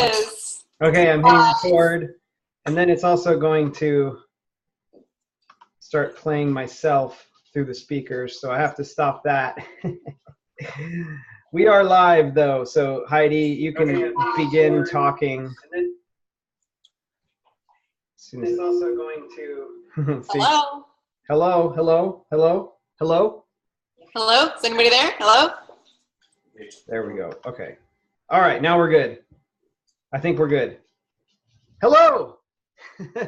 is. Okay, I'm hitting record, and then it's also going to start playing myself through the speakers, so I have to stop that. We are live, though, so Heidi, you can begin talking. It's also going to see. Hello? Hello, hello, hello, hello? Hello? Is anybody there? Hello? There we go. Okay. All right, now we're good. I think we're good. Hello!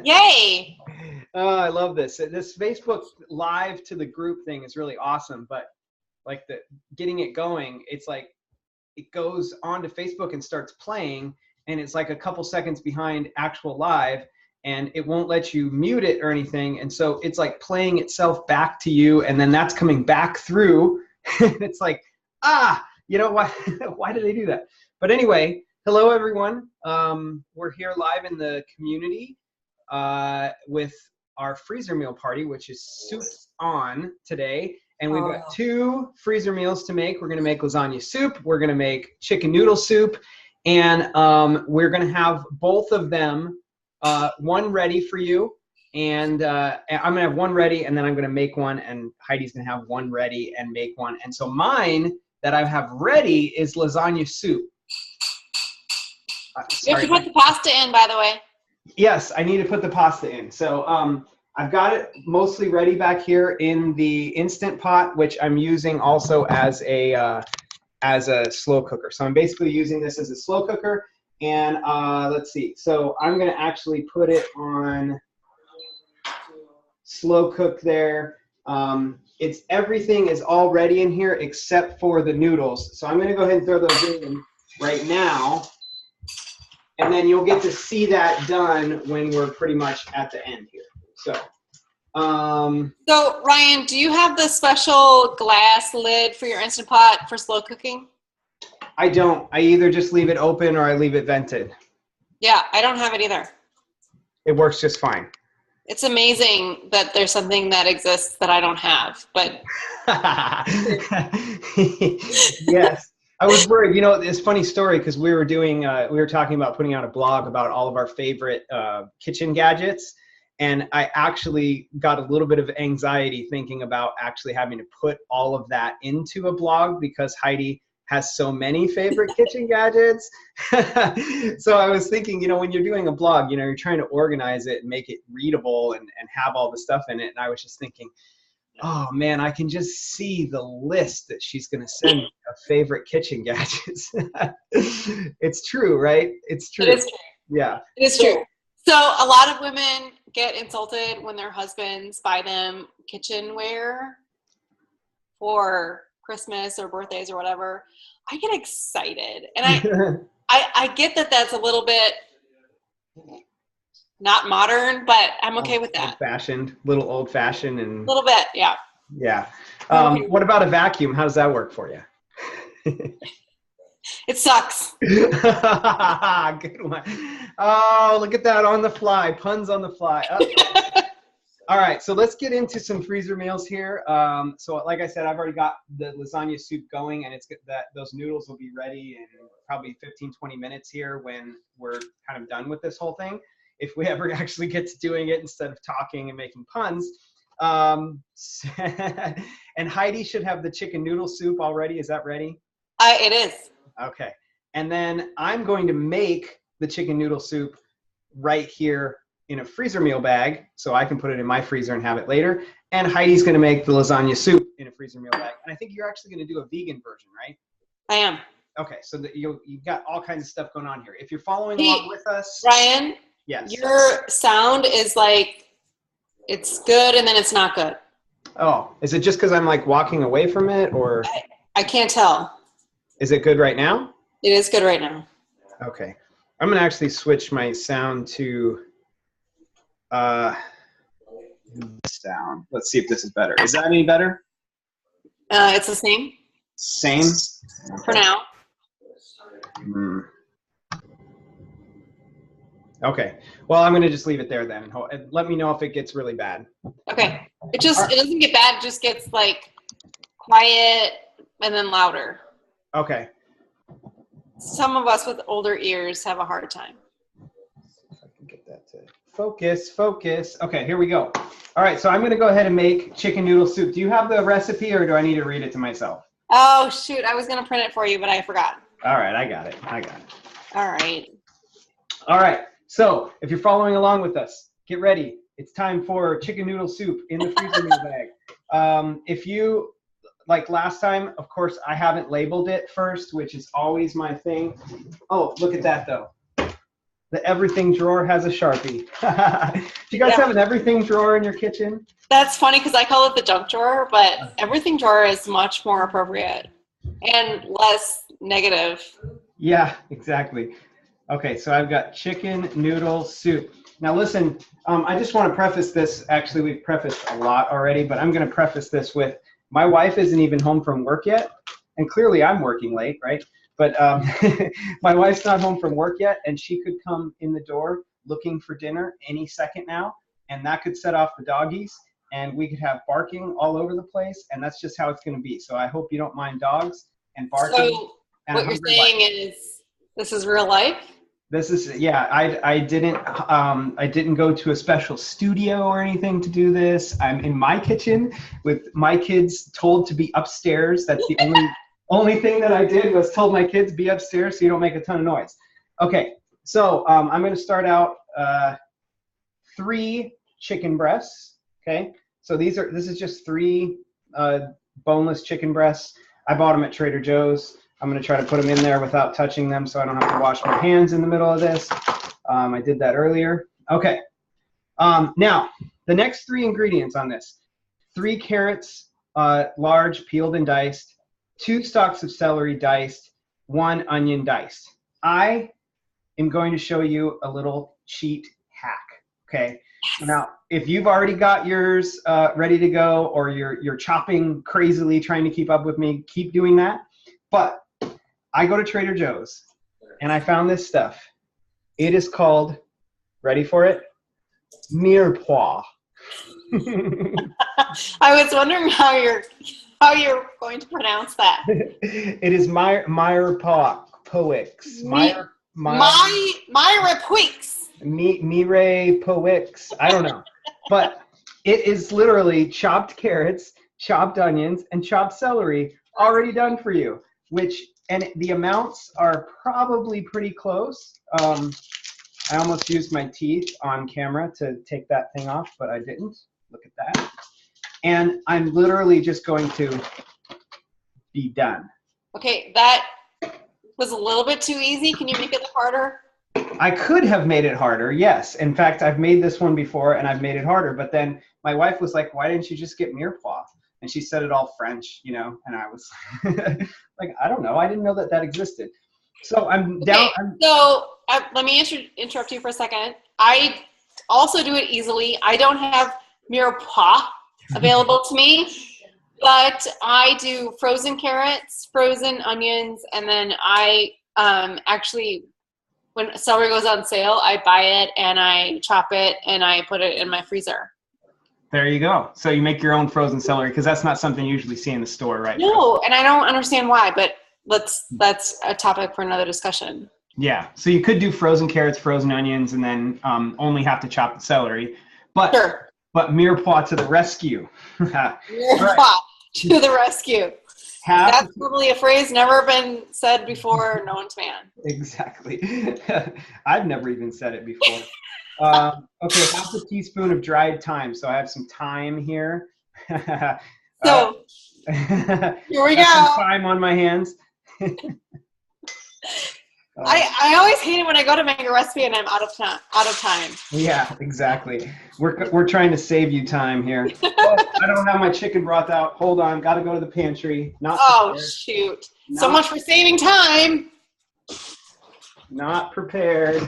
Yay! Oh, I love this. This Facebook live to the group thing is really awesome, but like getting it going, it's like it goes onto Facebook and starts playing, and it's like a couple seconds behind actual live, and it won't let you mute it or anything, and so it's like playing itself back to you, and then that's coming back through. It's like, you know why? Why did they do that? But anyway, hello everyone. We're here live in the community with our freezer meal party, which is soups on today. And we've got 2 freezer meals to make. We're going to make lasagna soup. We're going to make chicken noodle soup. And we're going to have both of them, one ready for you. And I'm going to have one ready, and then I'm going to make one. And Heidi's going to have one ready and make one. And so mine that I have ready is lasagna soup. You have to put the pasta in, by the way. Yes, I need to put the pasta in. So I've got it mostly ready back here in the Instant Pot, which I'm using also as a slow cooker. So I'm basically using this as a slow cooker. And let's see. So I'm going to actually put it on slow cook there. Everything is all ready in here except for the noodles. So I'm going to go ahead and throw those in right now. And then you'll get to see that done when we're pretty much at the end here. So Ryan, do you have the special glass lid for your Instant Pot for slow cooking? I don't. I either just leave it open or I leave it vented. Yeah, I don't have it either. It works just fine. It's amazing that there's something that exists that I don't have, but. Yes. I was worried, it's a funny story because we were talking about putting out a blog about all of our favorite kitchen gadgets. And I actually got a little bit of anxiety thinking about actually having to put all of that into a blog because Heidi has so many favorite kitchen gadgets. So I was thinking, when you're doing a blog, you're trying to organize it and make it readable and have all the stuff in it. And I was just thinking, oh man, I can just see the list that she's going to send of favorite kitchen gadgets. It's true, right? It's true. It is true. Yeah. It is true. So a lot of women get insulted when their husbands buy them kitchenware for Christmas or birthdays or whatever. I get excited. And I get that that's a little bit not modern, but I'm okay with that. Little old-fashioned. And a little bit, yeah. Yeah. What about a vacuum? How does that work for you? It sucks. Good one. Oh, look at that on the fly. Puns on the fly. All right, so let's get into some freezer meals here. So like I said, I've already got the lasagna soup going, and it's good that those noodles will be ready in probably 15, 20 minutes here when we're kind of done with this whole thing. If we ever actually get to doing it instead of talking and making puns. And Heidi should have the chicken noodle soup already. Is that ready? It is. Okay. And then I'm going to make the chicken noodle soup right here in a freezer meal bag so I can put it in my freezer and have it later. And Heidi's going to make the lasagna soup in a freezer meal bag. And I think you're actually going to do a vegan version, right? I am. Okay. So you've got all kinds of stuff going on here. If you're following along with us. Ryan, yes. Your sound is like, it's good and then it's not good. Oh, is it just because I'm like walking away from it or? I can't tell. Is it good right now? It is good right now. Okay. I'm going to actually switch my sound to sound. Let's see if this is better. Is that any better? It's the same. Same? For now. Okay. Well, I'm going to just leave it there then and let me know if it gets really bad. Okay. It doesn't get bad. It just gets like quiet and then louder. Okay. some of us with older ears have a hard time. If I can get that to focus. Okay, here we go. All right, so I'm going to go ahead and make chicken noodle soup. Do you have the recipe, or do I need to read it to myself? Oh, shoot. I was going to print it for you, but I forgot. All right, I got it. All right. All right, so if you're following along with us, get ready. It's time for chicken noodle soup in the freezer meal bag. If you, like last time, of course, I haven't labeled it first, which is always my thing. Oh, look at that, though. The everything drawer has a Sharpie. Do you guys have an everything drawer in your kitchen? That's funny because I call it the junk drawer, but everything drawer is much more appropriate and less negative. Yeah, exactly. Okay, so I've got chicken noodle soup. Now listen, I just want to preface this. Actually, we've prefaced a lot already, but I'm going to preface this with my wife isn't even home from work yet. And clearly I'm working late, right? But my wife's not home from work yet, and she could come in the door looking for dinner any second now, and that could set off the doggies, and we could have barking all over the place, and that's just how it's going to be. So I hope you don't mind dogs and barking. So what you're saying is this is real life? This is, yeah, I didn't go to a special studio or anything to do this. I'm in my kitchen with my kids told to be upstairs. That's the only thing that I did was told my kids be upstairs so you don't make a ton of noise. Okay, so I'm going to start out 3 chicken breasts. Okay, so this is just 3 boneless chicken breasts. I bought them at Trader Joe's. I'm going to try to put them in there without touching them so I don't have to wash my hands in the middle of this. I did that earlier. Okay, now the next 3 ingredients on this: 3 carrots, large, peeled and diced. 2 stalks of celery diced, 1 onion diced. I am going to show you a little cheat hack, okay? Yes. Now, if you've already got yours ready to go, or you're chopping crazily trying to keep up with me, keep doing that. But I go to Trader Joe's, and I found this stuff. It is called, ready for it? Mirepoix. I was wondering how you're going to pronounce that. It is Mirepoix. Mirepoix. I don't know. But it is literally chopped carrots, chopped onions, and chopped celery already done for you, and the amounts are probably pretty close. I almost used my teeth on camera to take that thing off, but I didn't. Look at that. And I'm literally just going to be done. Okay, that was a little bit too easy. Can you make it harder? I could have made it harder, yes. In fact, I've made this one before, and I've made it harder. But then my wife was like, why didn't you just get Mirepoix? And she said it all French, you know, and I was like, I don't know. I didn't know that existed. So I'm down. So let me interrupt you for a second. I also do it easily. I don't have Mirepoix available to me, but I do frozen carrots, frozen onions, and then I actually, when celery goes on sale, I buy it and I chop it and I put it in my freezer. There you go. So you make your own frozen celery, because that's not something you usually see in the store, right? No, and I don't understand why, but that's a topic for another discussion. Yeah, so you could do frozen carrots, frozen onions, and then only have to chop the celery. But sure. But Mirepoix to the rescue. Mirepoix to the rescue. That's probably a phrase never been said before, known to man. Exactly. I've never even said it before. Okay, half a teaspoon of dried thyme. So I have some thyme here. So here we go. Some thyme on my hands. I always hate it when I go to make a recipe and I'm out of time. Yeah, exactly. We're trying to save you time here. Oh, I don't have my chicken broth out. Hold on, got to go to the pantry. Shoot! So much for saving time. Not prepared.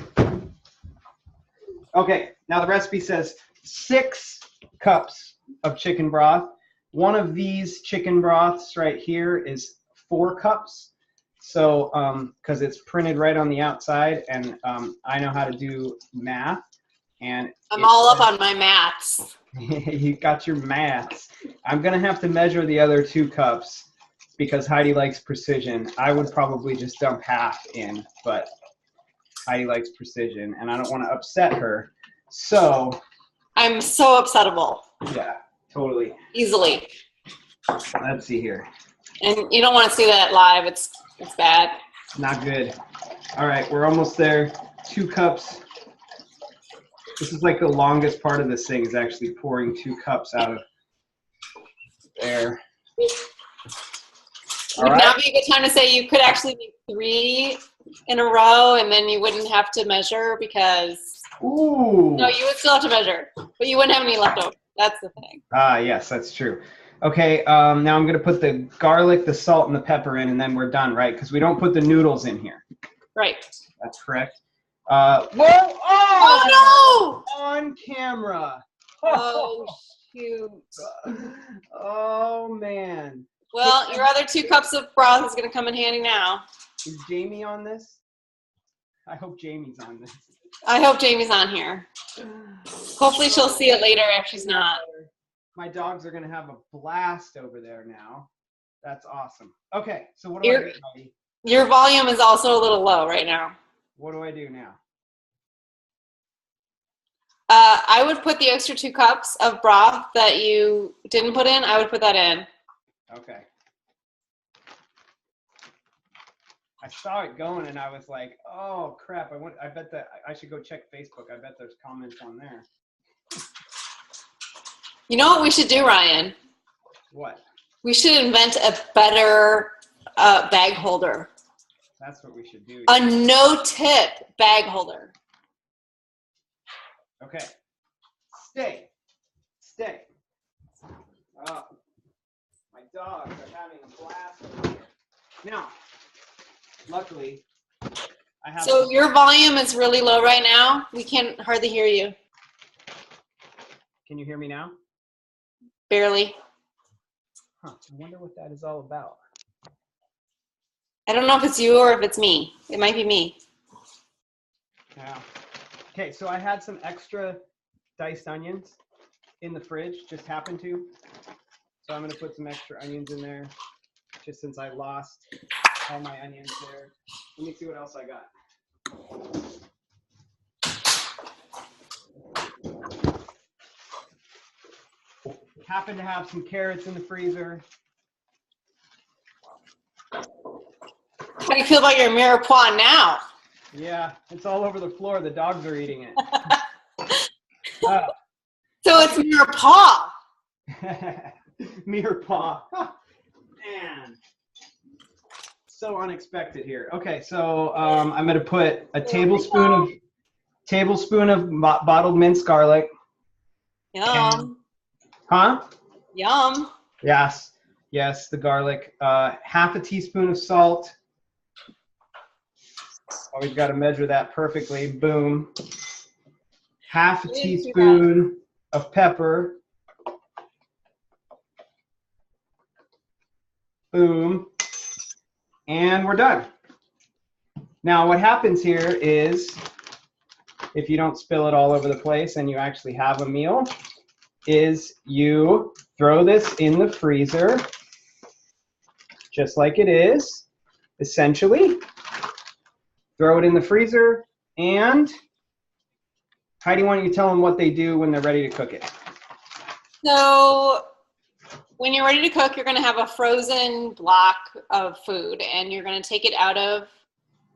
Okay, now the recipe says 6 cups of chicken broth. One of these chicken broths right here is 4 cups. So, because it's printed right on the outside, and I know how to do math. And I'm all up on my maths. You got your maths. I'm going to have to measure the other 2 cups. because Heidi likes precision. I would probably just dump half in, but Heidi likes precision, and I don't want to upset her. So I'm so upsettable. yeah, totally. Easily. Let's see here. And you don't want to see that live. It's bad. Not good. All right, we're almost there. 2 cups. This is like the longest part of this thing is actually pouring 2 cups out of there. Would now be a good time to say you could actually make 3 in a row, and then you wouldn't have to measure because. Ooh. No, you would still have to measure, but you wouldn't have any left over. That's the thing. Yes, that's true. Okay, now I'm going to put the garlic, the salt, and the pepper in, and then we're done, right? Because we don't put the noodles in here. Right. That's correct. Whoa! Oh no! On camera. Oh, shoot. Oh, man. Well, your other 2 cups of broth is going to come in handy now. Is Jamie on this? I hope Jamie's on this. I hope Jamie's on here. Hopefully she'll see it later if she's not. My dogs are going to have a blast over there now. That's awesome. Okay, so what do I do, Heidi? Your volume is also a little low right now. What do I do now? I would put the extra 2 cups of broth that you didn't put in. I would put that in. Okay. I saw it going and I was like, oh crap, I bet that I should go check Facebook. I bet there's comments on there. You know what we should do, Ryan? What? We should invent a better bag holder. That's what we should do. A no-tip bag holder. Okay. Stay. Oh, my dogs are having a blast over here. Now, luckily, I have. So your volume is really low right now. We can hardly hear you. Can you hear me now? Barely. Huh. I wonder what that is all about. I don't know if it's you or if it's me. It might be me. Yeah. Okay, so I had some extra diced onions in the fridge, just happened to. So I'm going to put some extra onions in there, just since I lost all my onions there. Let me see what else I got. Happen to have some carrots in the freezer. How do you feel about your mirepoix now? Yeah, it's all over the floor. The dogs are eating it. So it's mirepoix. Mirepoix. Man. So unexpected here. Okay, so I'm going to put a tablespoon of bottled minced garlic. Yum. Huh? Yum. Yes, the garlic. Half a teaspoon of salt. Always got to measure that perfectly. Boom. Half a teaspoon of pepper. Boom. And we're done. Now what happens here is, if you don't spill it all over the place and you actually have a meal, is you throw this in the freezer just like it is, essentially. Throw it in the freezer, and Heidi, why don't you tell them what they do when they're ready to cook it? So when you're ready to cook, you're going to have a frozen block of food, and you're going to take it out of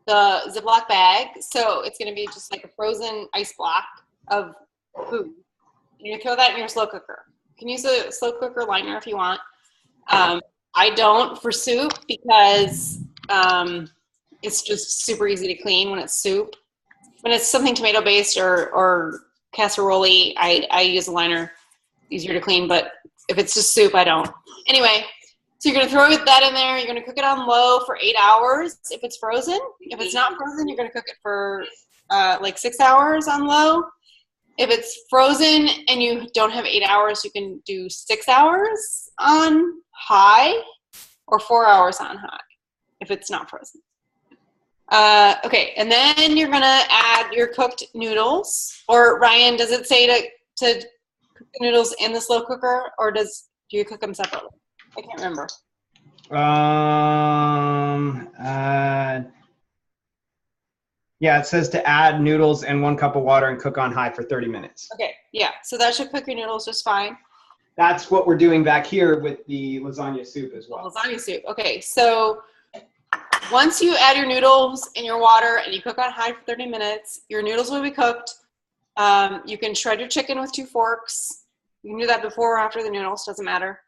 the Ziploc bag. So it's going to be just like a frozen ice block of food. And you throw that in your slow cooker. You can use a slow cooker liner if you want. I don't for soup because it's just super easy to clean when it's soup. When it's something tomato-based or casserole, I use a liner, easier to clean, but if it's just soup, I don't. Anyway, so you're going to throw that in there. You're going to cook it on low for 8 hours if it's frozen. If it's not frozen, you're going to cook it for like 6 hours on low. If it's frozen and you don't have 8 hours, you can do 6 hours on high or 4 hours on high if it's not frozen. Okay, and then you're going to add your cooked noodles. Or Ryan, does it say to cook the noodles in the slow cooker, or do you cook them separately? I can't remember. Yeah, it says to add noodles and 1 cup of water and cook on high for 30 minutes. Okay, yeah. So that should cook your noodles just fine. That's what we're doing back here with the lasagna soup as well. Lasagna soup. Okay, so once you add your noodles in your water and you cook on high for 30 minutes, your noodles will be cooked. You can shred your chicken with 2 forks. You can do that before or after the noodles, doesn't matter.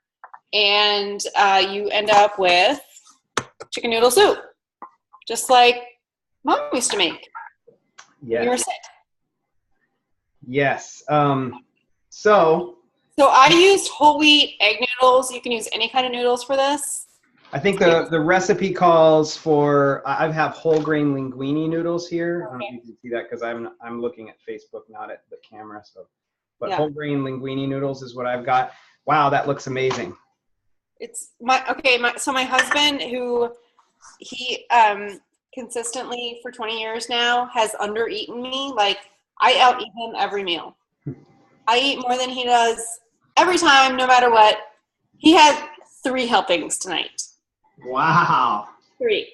And you end up with chicken noodle soup, just like Mom used to make when you were sick. Yes. So I used whole wheat egg noodles. You can use any kind of noodles for this. I think the recipe calls for, I have whole grain linguine noodles here. I don't know if you can see that because I'm looking at Facebook, not at the camera. So, but whole grain linguine noodles is what I've got. Wow, that looks amazing. It's my husband, who he consistently for 20 years now has undereaten me. Like, I out-eat him every meal. I eat more than he does every time, no matter what. He had 3 helpings tonight. Wow. 3.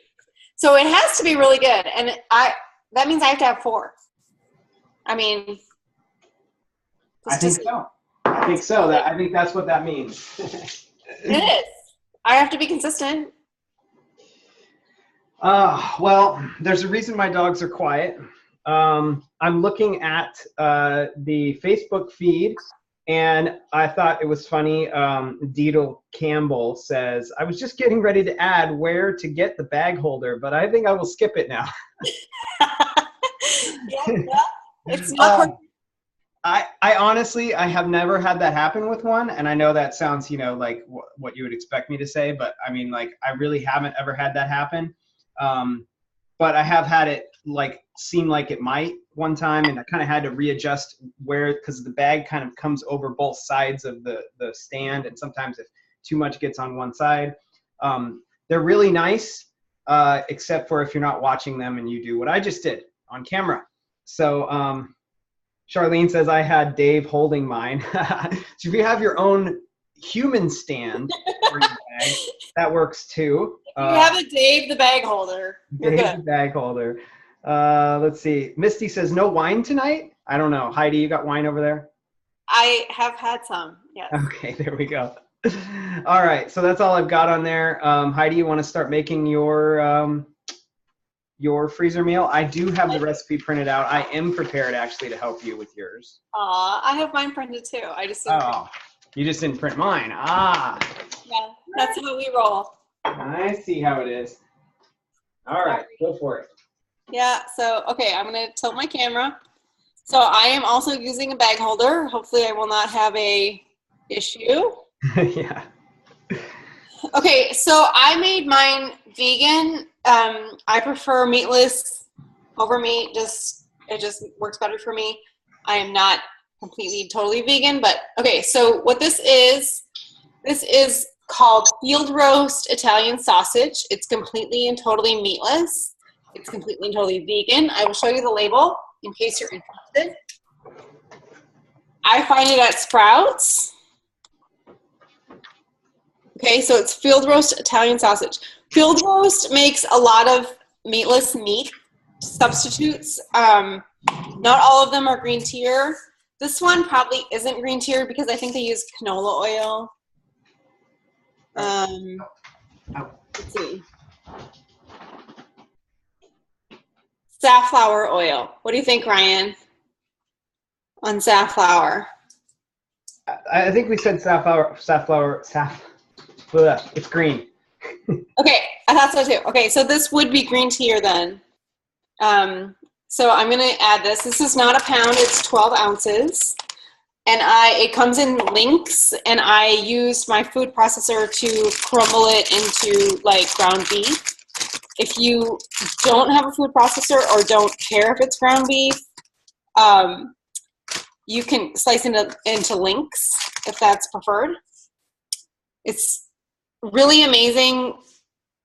So it has to be really good. And that means I have to have 4. I mean, I think so. I think that's what that means. It is. I have to be consistent. Well, there's a reason my dogs are quiet. I'm looking at the Facebook feed, and I thought it was funny. Noodle Campbell says, I was just getting ready to add where to get the bag holder, but I think I will skip it now. Yeah, it's not I honestly, I have never had that happen with one, and I know that sounds, like what you would expect me to say, but I mean, like, I really haven't ever had that happen. But I have had it seem like it might one time, and I kind of had to readjust because the bag kind of comes over both sides of the stand, and sometimes if too much gets on one side, they're really nice, except for if you're not watching them and you do what I just did on camera. So Charlene says I had Dave holding mine. So if you have your own human stand for your bag, that works too. You have a Dave the bag holder. You're Dave good. the bag holder. Let's see. Misty says no wine tonight. I don't know. Heidi, you got wine over there? I have had some. Yes. Okay, there we go. All right, so that's all I've got on there. Heidi, you want to start making your freezer meal? I do have the recipe printed out. I am prepared actually to help you with yours. I have mine printed too. I just didn't you just didn't print mine. Yeah, that's how we roll. I see how it is. All right, go for it. Yeah, so, okay, I'm going to tilt my camera. So I am also using a bag holder. Hopefully I will not have a issue. Yeah. Okay, so I made mine vegan. I prefer meatless over meat. It just works better for me. I am not completely, totally vegan, but okay, so what this is called field roast Italian sausage. It's completely and totally meatless. It's completely and totally vegan. I will show you the label in case you're interested. I find it at Sprouts. Okay, so it's field roast Italian sausage. Field roast makes a lot of meatless meat substitutes. Not all of them are green tier. This one probably isn't green tier because I think they use canola oil. Let's see. Safflower oil. What do you think, Ryan, on safflower? I think we said safflower. It's green. Okay, I thought so too. Okay, so this would be green tier then. So I'm going to add this. This is not a pound. It's 12 ounces. And it comes in links, and I used my food processor to crumble it into like ground beef. If you don't have a food processor or don't care if it's ground beef, you can slice it into links if that's preferred. It's really amazing.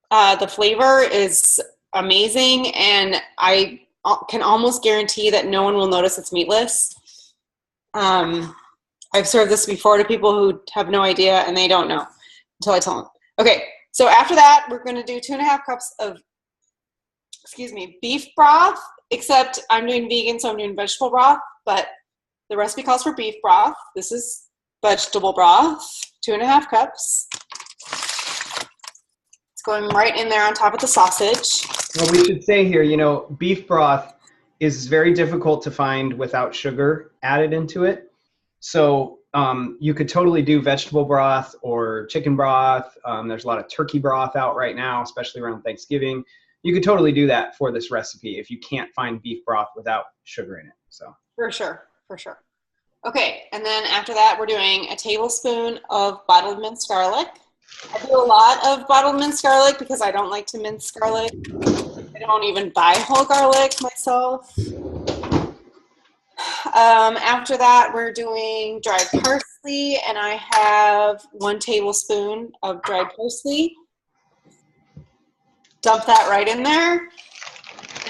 The flavor is amazing, and I can almost guarantee that no one will notice it's meatless. I've served this before to people who have no idea, and they don't know until I tell them. Okay, So after that, we're going to do 2.5 cups of, beef broth, except I'm doing vegan, so I'm doing vegetable broth, but the recipe calls for beef broth. This is vegetable broth, 2.5 cups. It's going right in there on top of the sausage. Well, we should say here, you know, beef broth is very difficult to find without sugar added into it. So you could totally do vegetable broth or chicken broth. There's a lot of turkey broth out right now, especially around Thanksgiving. You could totally do that for this recipe if you can't find beef broth without sugar in it. So for sure. Okay, and then after that, we're doing a tablespoon of bottled minced garlic. I do a lot of bottled minced garlic because I don't like to mince garlic. I don't even buy whole garlic myself. After that, we're doing dried parsley, and I have 1 tablespoon of dried parsley. Dump that right in there.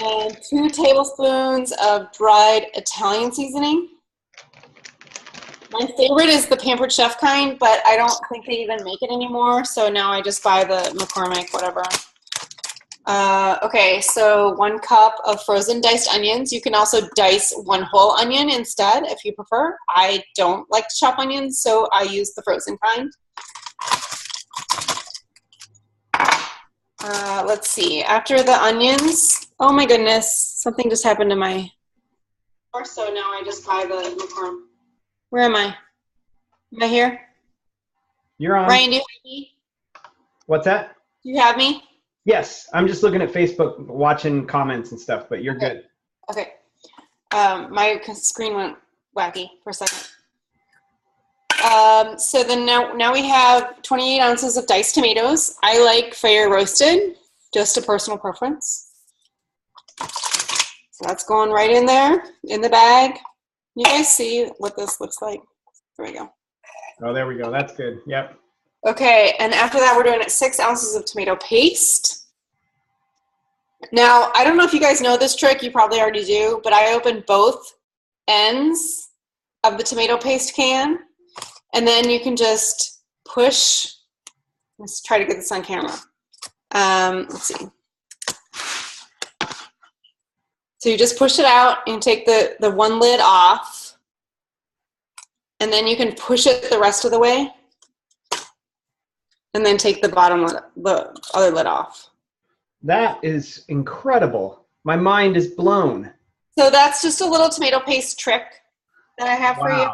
And 2 tablespoons of dried Italian seasoning. My favorite is the Pampered Chef kind, but I don't think they even make it anymore, so now I just buy the McCormick, whatever. Okay, so 1 cup of frozen diced onions. You can also dice 1 whole onion instead if you prefer. I don't like to chop onions, so I use the frozen kind. Let's see, after the onions, oh my goodness, something just happened to my, so now I just buy the McCormick. Where am I? Am I here? you're on. Ryan, do you have me? What's that? Do you have me? Yes, I'm just looking at Facebook, watching comments and stuff, but you're good. Okay. My screen went wacky for a second. So then now we have 28 ounces of diced tomatoes. I like fire roasted, just a personal preference. So that's going right in there, in the bag. You guys see what this looks like? There we go. Oh, there we go. That's good. Yep. Okay, and after that, we're doing 6 ounces of tomato paste. Now, I don't know if you guys know this trick. You probably already do, but I open both ends of the tomato paste can, and then you can just push. Let's try to get this on camera. Let's see. So you just push it out and take the one lid off, and then you can push it the rest of the way, and then take the bottom lid, the other lid off. That is incredible. My mind is blown. So that's just a little tomato paste trick that I have for you.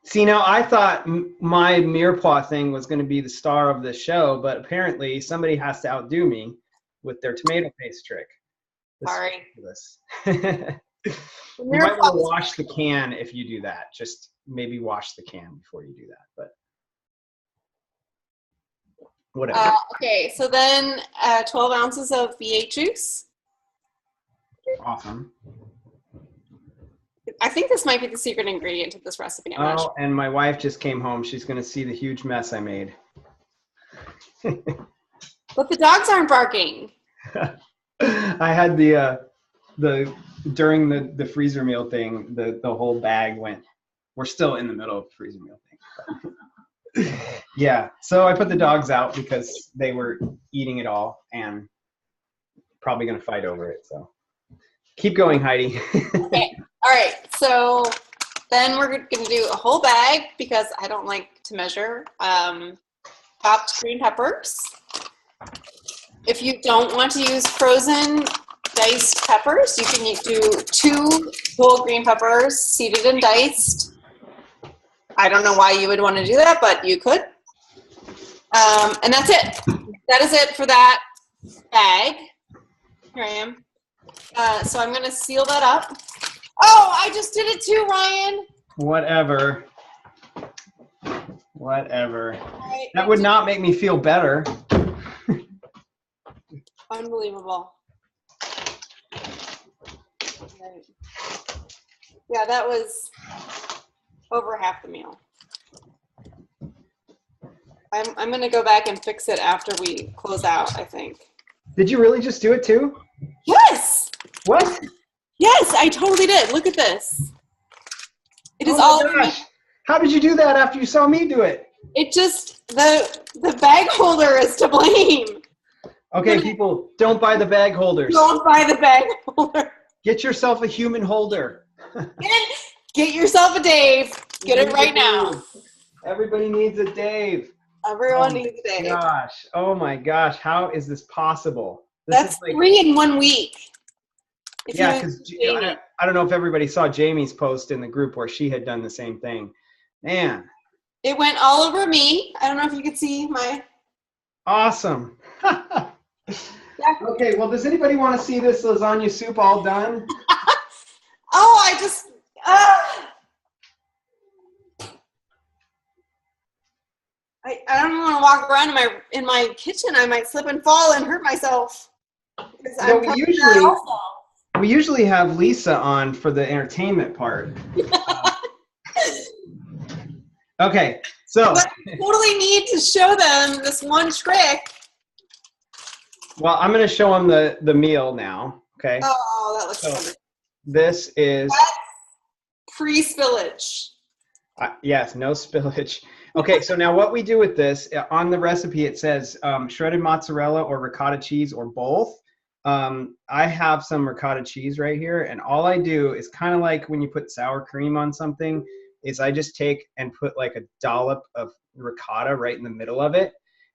See, now I thought my mirepoix thing was going to be the star of the show, but apparently somebody has to outdo me with their tomato paste trick. Sorry. You might want to wash the can if you do that. Just maybe wash the can before you do that, but whatever. Okay, so then 12 ounces of V8 juice. Awesome. I think this might be the secret ingredient to this recipe. I'm not sure. And my wife just came home. She's going to see the huge mess I made. But the dogs aren't barking. I had during the freezer meal thing, the whole bag went. We're still in the middle of the freezer meal thing. Yeah, so I put the dogs out because they were eating it all and probably going to fight over it. So keep going, Heidi. Okay. All right. So then we're going to do a whole bag because I don't like to measure. Chopped green peppers. If you don't want to use frozen diced peppers, you can do 2 whole green peppers, seeded and diced. I don't know why you would want to do that, but you could. And that's it. That is it for that bag. Here I am. So I'm going to seal that up. Oh, I just did it too, Ryan. Whatever. Right, that would not make me feel better. Unbelievable. Right. Yeah, that was over half the meal. I'm going to go back and fix it after we close out, I think. Did you really just do it too? Yes. What? Yes, I totally did. Look at this. It is oh all my gosh. How did you do that after you saw me do it? It just, the bag holder is to blame. Okay, people, don't buy the bag holders. Don't buy the bag holder. Get yourself a human holder. Get yourself a Dave. Get it right now. Everybody needs a Dave. Everyone needs a Dave. Gosh. Oh my gosh. How is this possible? That's 3 in 1 week. Yeah, because I don't know if everybody saw Jamie's post in the group where she had done the same thing. Man. It went all over me. I don't know if you could see my. Awesome. Yeah. Okay, well, does anybody want to see this lasagna soup all done? Oh, I just. I don't want to walk around in my kitchen. I might slip and fall and hurt myself. No, we usually have Lisa on for the entertainment part. Okay, so. But I totally need to show them this one trick. Well, I'm going to show them the meal now. Okay. Oh, that looks good. This is. That's pre-spillage. Yes, no spillage. Okay, so now what we do with this, on the recipe it says shredded mozzarella or ricotta cheese or both. I have some ricotta cheese right here, and all I do is kind of like when you put sour cream on something, is I just take and put like a dollop of ricotta right in the middle of it,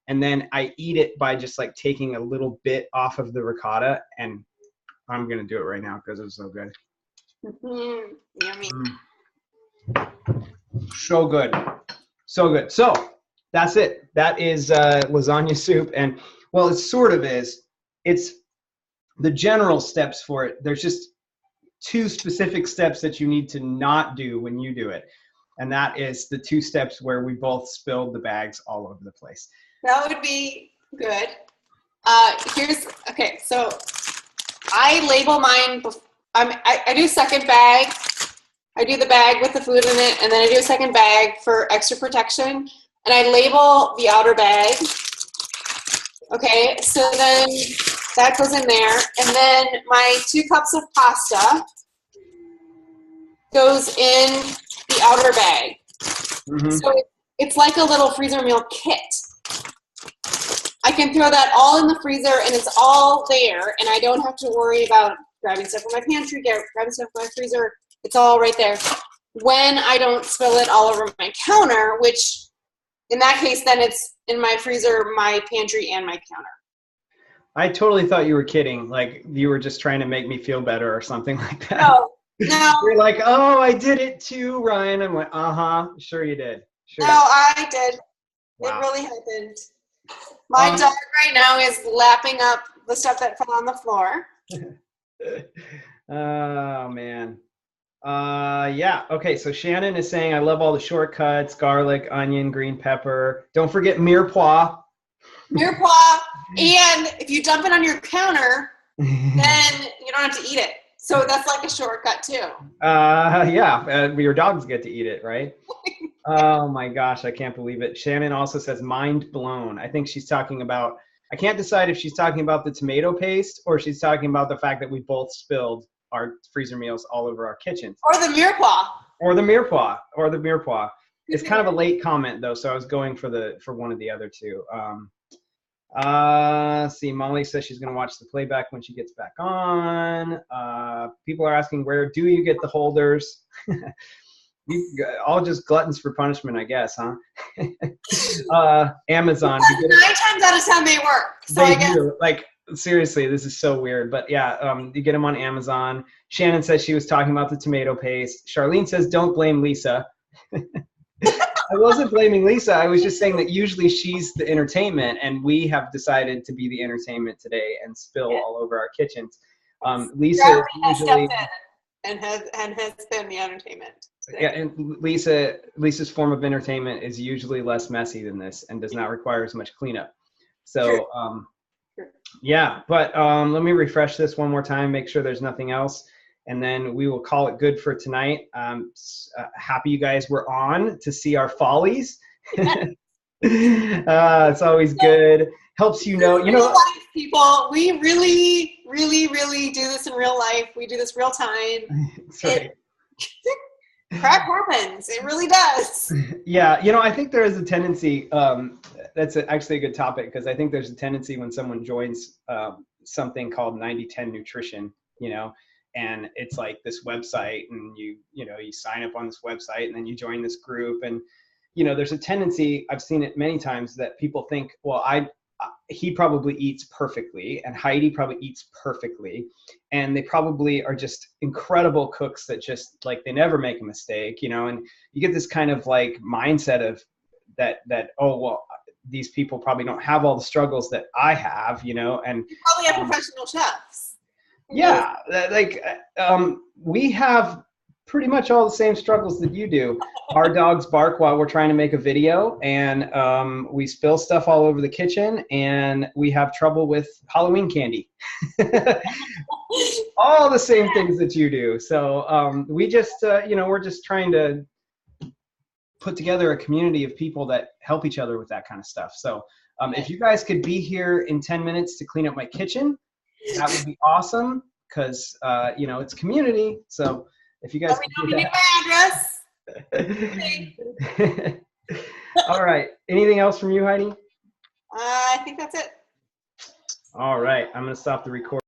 and then I eat it by just like taking a little bit off of the ricotta, and I'm going to do it right now because it's so good. Yummy. So good. So good. So that's it. That is lasagna soup. And well, it sort of is. It's the general steps for it. There's just 2 specific steps that you need to not do when you do it. And that is the 2 steps where we both spilled the bags all over the place. That would be good. Okay, so I label mine. I do second bag. I do the bag with the food in it, and then I do a second bag for extra protection, and I label the outer bag. Okay, so then that goes in there, and then my 2 cups of pasta goes in the outer bag. Mm-hmm. So it's like a little freezer meal kit. I can throw that all in the freezer, and it's all there, and I don't have to worry about grabbing stuff from my pantry, grabbing stuff from my freezer. It's all right there. When I don't spill it all over my counter, which in that case, then it's in my freezer, my pantry, and my counter. I totally thought you were kidding. Like you were just trying to make me feel better or something like that. No. You're like, oh, I did it too, Ryan. I'm like, sure you did. Sure. No, I did. Wow. It really happened. My dog right now is lapping up the stuff that fell on the floor. Oh, man. Yeah. Okay. So Shannon is saying, I love all the shortcuts, garlic, onion, green pepper. Don't forget mirepoix. Mirepoix. And if you dump it on your counter, then you don't have to eat it. So that's like a shortcut too. Yeah. Your dogs get to eat it, right? Oh my gosh. I can't believe it. Shannon also says mind blown. I think she's talking about, I can't decide if she's talking about the tomato paste or she's talking about the fact that we both spilled our freezer meals all over our kitchens. Or the mirepoix. Or the mirepoix. Or the mirepoix. It's kind of a late comment though, so I was going for one of the other 2. See, Molly says she's gonna watch the playback when she gets back on. People are asking, where do you get the holders? All just gluttons for punishment, I guess, huh? Amazon. 9 times out of 10 they work. So they I guess. do. Like, seriously, this is so weird. But yeah, you get them on Amazon. Shannon says she was talking about the tomato paste. Charlene says, don't blame Lisa. I wasn't blaming Lisa. I was just saying that usually she's the entertainment, and we have decided to be the entertainment today and spill all over our kitchens. Lisa usually and has been the entertainment today. Yeah, and Lisa's form of entertainment is usually less messy than this and does not require as much cleanup. So yeah, but let me refresh this one more time, make sure there's nothing else, and then we will call it good for tonight. Happy you guys were on to see our follies. It's always good. Helps you know. Life, people, we really, really, really do this in real life. We do this real time. That's right. Crap happens. It really does. Yeah, I think there is a tendency. That's actually a good topic, because I think there's a tendency when someone joins something called 90/10 nutrition, and it's like this website, and you sign up on this website, and then you join this group, and there's a tendency, I've seen it many times, that people think, well, he probably eats perfectly, and Heidi probably eats perfectly, and they probably are just incredible cooks that just like they never make a mistake, and you get this kind of like mindset of that oh well, these people probably don't have all the struggles that I have, and You probably have professional chefs. yeah, we have pretty much all the same struggles that you do. Our dogs bark while we're trying to make a video, and we spill stuff all over the kitchen, and we have trouble with Halloween candy. All the same things that you do. So we just, we're just trying to put together a community of people that help each other with that kind of stuff. So if you guys could be here in 10 minutes to clean up my kitchen, that would be awesome, because it's community. So if you guys could do that. My address. All right. Anything else from you, Heidi? I think that's it. All right. I'm going to stop the recording.